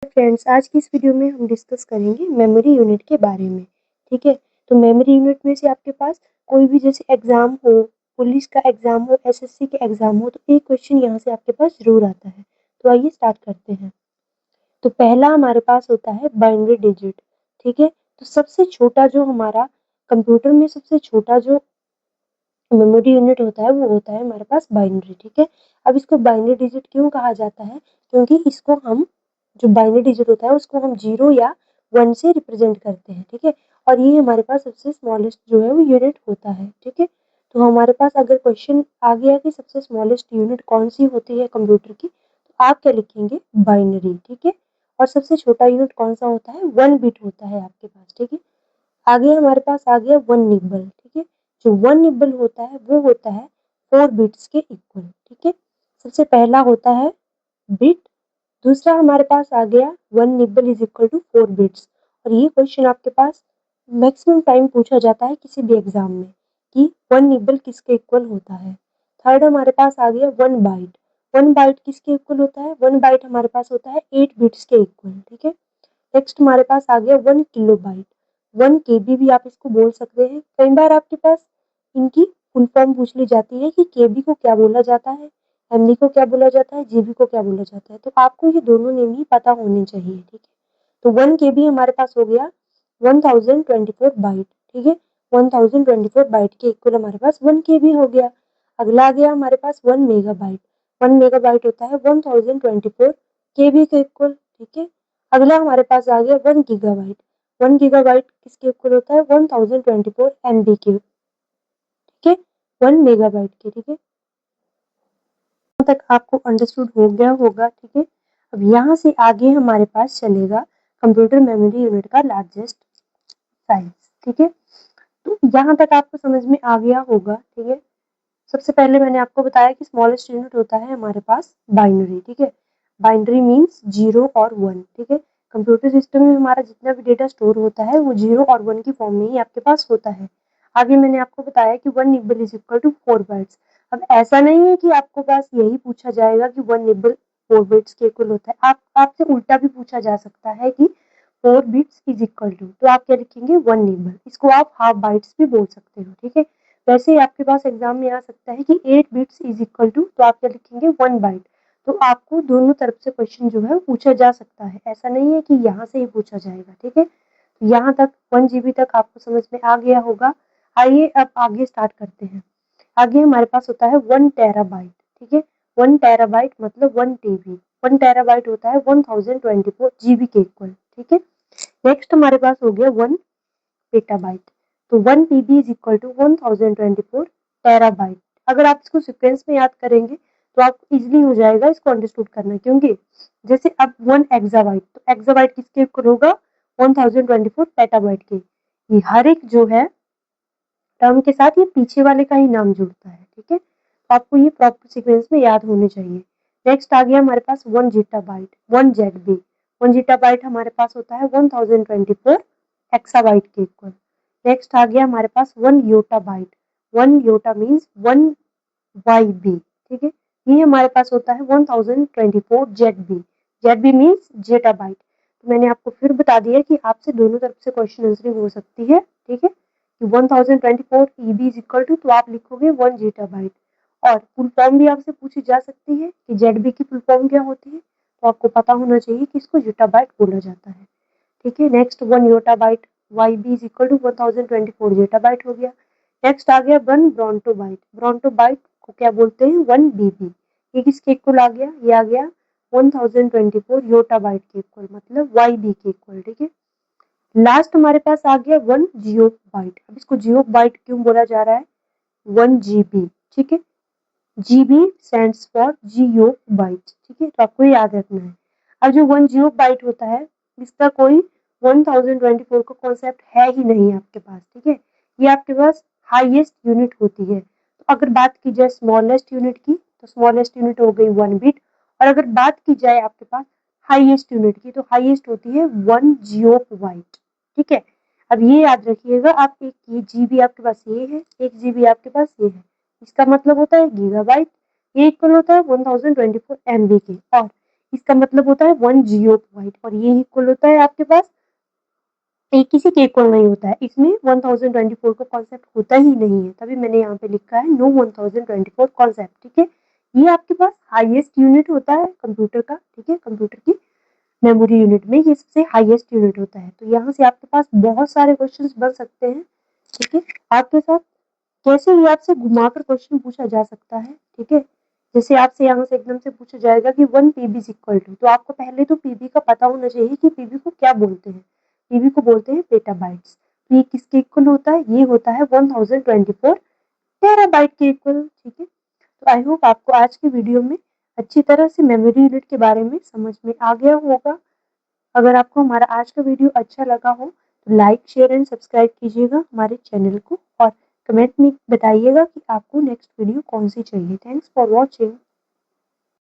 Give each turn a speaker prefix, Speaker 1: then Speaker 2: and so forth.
Speaker 1: Friends, आज की इस वीडियो में हम डिस्कस करेंगे मेमोरी यूनिट के बारे में। ठीक है, तो मेमोरी यूनिट में से आपके पास कोई भी जैसे एग्जाम हो, पुलिस का एग्जाम हो, एसएससी के एग्जाम हो, तो एक क्वेश्चन यहाँ से आपके पास जरूर आता है। तो आइए स्टार्ट करते हैं। तो पहला हमारे पास होता है बाइनरी डिजिट। ठीक है, तो सबसे छोटा जो हमारा कंप्यूटर में सबसे छोटा जो मेमोरी यूनिट होता है वो होता है हमारे पास बाइनरी। ठीक है, अब इसको बाइनरी डिजिट क्यों कहा जाता है? क्योंकि इसको हम जो बाइनरी डिजिट होता है उसको हम 0 या 1 से रिप्रेजेंट करते हैं। ठीक है, और ये हमारे पास सबसे स्मॉलेस्ट जो है वो यूनिट होता है। ठीक है, तो हमारे पास अगर क्वेश्चन आ गया कि सबसे स्मॉलेस्ट यूनिट कौन सी होती है कंप्यूटर की, तो आप क्या लिखेंगे? बाइनरी। ठीक है, और सबसे छोटा यूनिट कौन सा होता है? 1 बिट होता है आपके पास। ठीक है, आगे हमारे पास आ गया 1 निबल। ठीक है, जो 1 निबल होता है वो होता है 4 बिट्स के इक्वल। ठीक है, सबसे पहला होता है बिट, दूसरा हमारे पास आ गया 1 nibble is equal to 4 bits. और ये क्वेश्चन आपके पास मैक्सिमम टाइम पूछा जाता है किसी भी एग्जाम में कि 1 निबल किसके इक्वल होता है। थर्ड हमारे पास आ गया 1 बाइट। 1 बाइट किसके इक्वल होता है? 1 बाइट हमारे पास होता है 8 बिट्स के इक्वल। ठीक है, नेक्स्ट हमारे पास आ गया 1 किलो बाइट। 1 केबी भी आप इसको बोल सकते हैं। कई बार आपके पास इनकी फुल फॉर्म पूछ ली जाती है कि केबी को क्या बोला जाता है, एमबी को क्या बोला जाता है, जीबी को क्या बोला जाता है। तो आपको ये दोनों नेम ही पता होने चाहिए। ठीक है, तो 1 केबी हमारे पास हो गया 1024 बाइट। ठीक है, 1024 बाइट के इक्वल हमारे पास 1 केबी हो गया। अगला आ गया हमारे पास 1 मेगाबाइट। 1 मेगाबाइट होता है 1024 केबी के इक्वल। ठीक है, अगला हमारे पास आ गया 1 गीगाबाइट। 1 गीगाबाइट किसके इक्वल होता है? 1024 एमबी के। ठीक है, 1 मेगाबाइट के। ठीक है, यहाँ तक आपको अंडरस्टूड हो गया होगा। ठीक है, अब यहाँ से आगे हमारे पास चलेगा कंप्यूटर मेमोरी यूनिट का लार्जेस्ट साइज। ठीक है, तो यहाँ तक आपको समझ में आ गया होगा। ठीक है, सबसे पहले मैंने आपको बताया कि स्मॉलेस्ट यूनिट होता है हमारे पास बाइनरी। ठीक है, बाइनरी मीन्स 0 और 1। ठीक है, कंप्यूटर सिस्टम में हमारा जितना भी डेटा स्टोर होता है वो 0 और 1 की फॉर्म में ही आपके पास होता है। आगे मैंने आपको बताया कि 1 nibble is equal to 4 bytes. अब ऐसा नहीं है कि आपको पास यही पूछा जाएगा कि 1 निबल 4 बिट्स के इक्वल होता है। आप आपसे उल्टा भी पूछा जा सकता है कि 4 बिट्स इज इक्वल टू, तो आप क्या लिखेंगे? 1 निबल। इसको आप हाफ बाइट्स भी बोल सकते हो। ठीक है, वैसे ही आपके पास एग्जाम में आ सकता है कि 8 बिट्स इज इक्वल टू, तो आप क्या लिखेंगे? 1 बाइट। तो आपको दोनों तरफ से क्वेश्चन जो है पूछा जा सकता है, ऐसा नहीं है कि यहाँ से ही पूछा जाएगा। ठीक है, तो यहाँ तक 1 जीबी तक आपको समझ में आ गया होगा। आइए अब आगे स्टार्ट करते हैं। आगे हमारे पास होता है 1 टेराबाइट। ठीक है, 1 टेराबाइट मतलब 1 टीबी। 1 टेराबाइट होता है 1024 जीबी के इक्वल। ठीक है, नेक्स्ट हमारे पास हो गया 1 पेटाबाइट। तो 1 TB is equal to 1024 terabyte. अगर आप इसको सीक्वेंस में याद करेंगे तो आपको इजीली हो जाएगा इसको अंडरस्टूड करना, क्योंकि जैसे अब 1 एक्साबाइट, तो एक्साबाइट किसके इक्वल होगा? 1024 पेटाबाइट के। ये हर एक जो है टर्म के साथ ये पीछे वाले का ही नाम जुड़ता है। ठीक है, तो आपको ये प्रॉपर सीक्वेंस में याद होने चाहिए। नेक्स्ट आ गया हमारे पास 1 जीटाबाइट, 1 जेडबी। 1 जीटाबाइट हमारे पास होता है 1024 एक्साबाइट के इक्वल। नेक्स्ट आ गया हमारे पास 1 योटाबाइट। 1 yotta means 1 YB. ठीक है, ये हमारे पास होता है 1024 जेडबी। ZB means zettabyte. तो मैंने आपको फिर बता दिया कि आपसे दोनों तरफ से क्वेश्चन आंसरिंग हो सकती है। ठीक है, कि 1024 ईबी इज इक्वल टू, तो आप लिखोगे 1 जीटाबाइट। और फुल फॉर्म भी आपसे पूछी जा सकती है कि जेडबी की फुल फॉर्म क्या होती है, तो आपको पता होना चाहिए कि इसको जीटाबाइट बोला जाता है। ठीक है, next 1 yottabyte YB is equal to 1024 zettabyte हो गया। नेक्स्ट आ गया 1 ब्रोंटोबाइट। ब्रोंटोबाइट को क्या बोलते हैं? 1 बीबी। ये किसके इक्वल आ गया? ये आ गया 1024 योटाबाइट के इक्वल, मतलब वाईबी के इक्वल। ठीक है, लास्ट हमारे पास आ गया 1 जियो बाइट। अब इसको जियो बाइट क्यों बोला जा रहा है? 1 जीबी। ठीक है, GB stands for geo byte. ठीक है, तो आपको याद रखना है। अब जो 1 जियो बाइट होता है इसका कोई 1024 का कॉन्सेप्ट है ही नहीं आपके पास। ठीक है, ये आपके पास हाईएस्ट यूनिट होती है। तो अगर बात की जाए स्मॉलेस्ट यूनिट की, तो स्मॉलेस्ट यूनिट हो गई 1 बिट। और अगर बात की जाए आपके पास हाईएस्ट यूनिट की, तो हाईएस्ट होती है 1 जियो बाइट। ठीक है, अब ये याद रखिएगा आप, एक ये जीबी आपके पास ये है, एक जीबी आपके पास ये है, इसका मतलब होता है गीगाबाइट। ये इक्वल होता है 1024 एमबी के। और इसका मतलब होता है 1 जियोबाइट और ये इक्वल होता है आपके पास एक किसी के इक्वल नहीं होता है। इसमें 1024 का कॉन्सेप्ट होता ही नहीं है, तभी मैंने यहाँ पे लिखा है नो 1024 कॉन्सेप्ट। ठीक है, ये आपके पास हाईएस्ट यूनिट होता है कंप्यूटर का। ठीक है, कंप्यूटर की मेमोरी यूनिट में ये सबसे हाईएस्ट यूनिट होता है। तो यहाँ से आपके पास बहुत सारे क्वेश्चंस बन सकते हैं। ठीक है, आपके साथ कैसे भी आपसे घुमाकर क्वेश्चन पूछा जा सकता है। ठीक है, जैसे आपसे यहाँ से एकदम से पूछा जाएगा कि 1 पीबी इज इक्वल टू, तो आपको पहले तो पीबी का पता होना चाहिए कि पीबी को क्या बोलते हैं। पीबी को बोलते हैं पेटाबाइट्स। तो ये किसके इक्वल होता है, ये होता है 1024 टेराबाइट के इक्वल। ठीक है, तो आई होप आपको आज की वीडियो में अच्छी तरह से मेमोरी यूनिट के बारे में समझ में आ गया होगा। अगर आपको हमारा आज का वीडियो अच्छा लगा हो तो लाइक शेयर एंड सब्सक्राइब कीजिएगा हमारे चैनल को और कमेंट में बताइएगा कि आपको नेक्स्ट वीडियो कौन सी चाहिए। Thanks for watching.